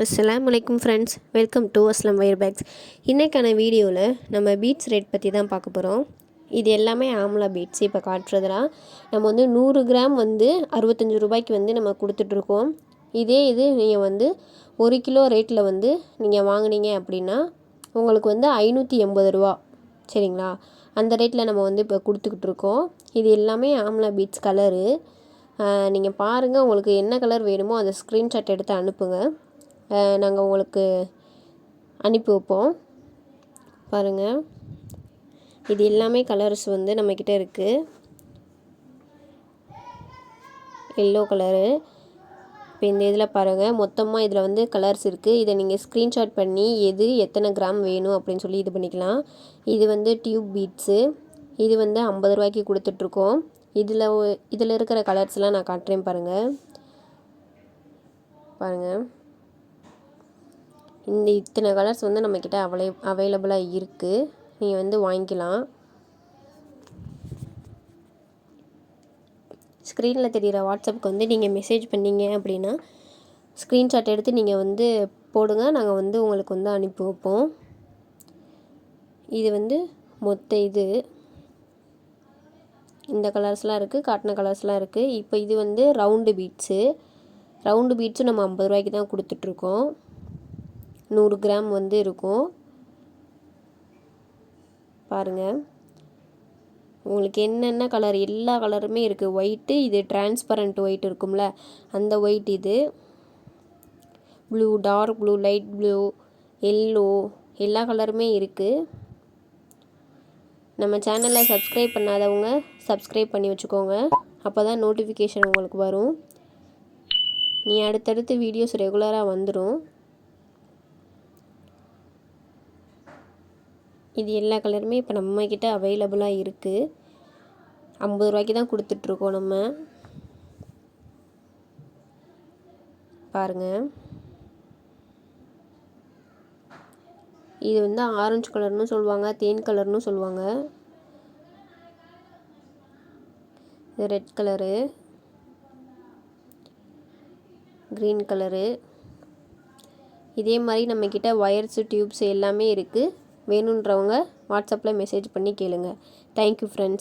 அஸ்ஸலாமு அலைக்கும் friends, welcome to Aslam wire bags. இன்றைக்கான வீடியோவில் நம்ம பீட்ஸ் ரேட் பற்றி தான் பார்க்க போகிறோம். இது எல்லாமே ஆம்லா பீட்ஸ். இப்போ காட்டுறதுலாம் நம்ம வந்து 100 கிராம் வந்து 65 ரூபாய்க்கு வந்து நம்ம கொடுத்துட்ருக்கோம். இதே இது நீங்கள் வந்து 1 கிலோ ரேட்டில் வந்து நீங்கள் வாங்கினீங்க அப்படின்னா உங்களுக்கு வந்து 580 ரூபா, சரிங்களா? அந்த ரேட்டில் நம்ம வந்து இப்போ கொடுத்துக்கிட்டு இருக்கோம். இது எல்லாமே ஆம்லா பீட்ஸ் கலரு. நீங்கள் பாருங்கள், உங்களுக்கு என்ன கலர் வேணுமோ அதை ஸ்க்ரீன்ஷாட் எடுத்து அனுப்புங்க. நாங்கள் உங்களுக்கு அனுப்பி வைப்போம். பாருங்கள், இது எல்லாமே கலர்ஸ் வந்து நம்மக்கிட்ட இருக்குது. Yellow colour. இப்போ இந்த இதில் பாருங்கள், மொத்தமாக இதில் வந்து கலர்ஸ் இருக்குது. இதை நீங்கள் ஸ்க்ரீன்ஷாட் பண்ணி எது எத்தனை கிராம் வேணும் அப்படின்னு சொல்லி இது பண்ணிக்கலாம். இது வந்து டியூப் பீட்ஸு. இது வந்து 50 ரூபாய்க்கு கொடுத்துட்ருக்கோம். இதில் இருக்கிற கலர்ஸ்லாம் நான் காட்டுறேன் பாருங்கள். இத்தனை கலர்ஸ் வந்து நம்மக்கிட்ட அவைலபிளாக இருக்குது. நீங்கள் வந்து வாங்கிக்கலாம். ஸ்க்ரீனில் தெரிகிற வாட்ஸ்அப்புக்கு வந்து நீங்கள் மெசேஜ் பண்ணிங்க அப்படின்னா ஸ்க்ரீன்ஷாட் எடுத்து நீங்கள் வந்து போடுங்க. நாங்கள் வந்து உங்களுக்கு வந்து அனுப்பி வைப்போம். இது வந்து மொத்த இது இந்த கலர்ஸ்லாம் இருக்குது, காட்டின கலர்ஸ்லாம் இருக்குது. இப்போ இது வந்து ரவுண்டு பீட்ஸு நம்ம 50 ரூபாய்க்கு தான் கொடுத்துட்ருக்கோம். 100 கிராம் வந்து இருக்கும். பாருங்கள், உங்களுக்கு என்னென்ன கலர், எல்லா கலருமே இருக்குது. ஒயிட்டு, இது டிரான்ஸ்பரண்ட் ஒயிட் இருக்கும்ல அந்த ஒயிட், இது blue, dark blue, light blue, yellow, எல்லா கலருமே இருக்குது. நம்ம சேனலை சப்ஸ்கிரைப் பண்ணாதவங்க சப்ஸ்கிரைப் பண்ணி வச்சுக்கோங்க. அப்போ தான் நோட்டிஃபிகேஷன் உங்களுக்கு வரும். நீ அடுத்தடுத்து வீடியோஸ் ரெகுலராக வந்துடும். இது எல்லா கலருமே இப்போ நம்மக்கிட்ட அவைலபிளாக இருக்குது. 50 ரூபாய்க்கு தான் கொடுத்துட்ருக்கோம் நம்ம. பாருங்கள், இது வந்து ஆரஞ்சு கலர்னு சொல்லுவாங்க, தேன் கலர்னு சொல்லுவாங்க. இது ரெட் கலரு, க்ரீன் கலரு. இதே மாதிரி நம்மக்கிட்ட ஒயர்ஸு, டியூப்ஸ் எல்லாமே இருக்குது. வேணுன்றவங்க வாட்ஸ்அப்பில் மெசேஜ் பண்ணி கேளுங்க. Thank you friends.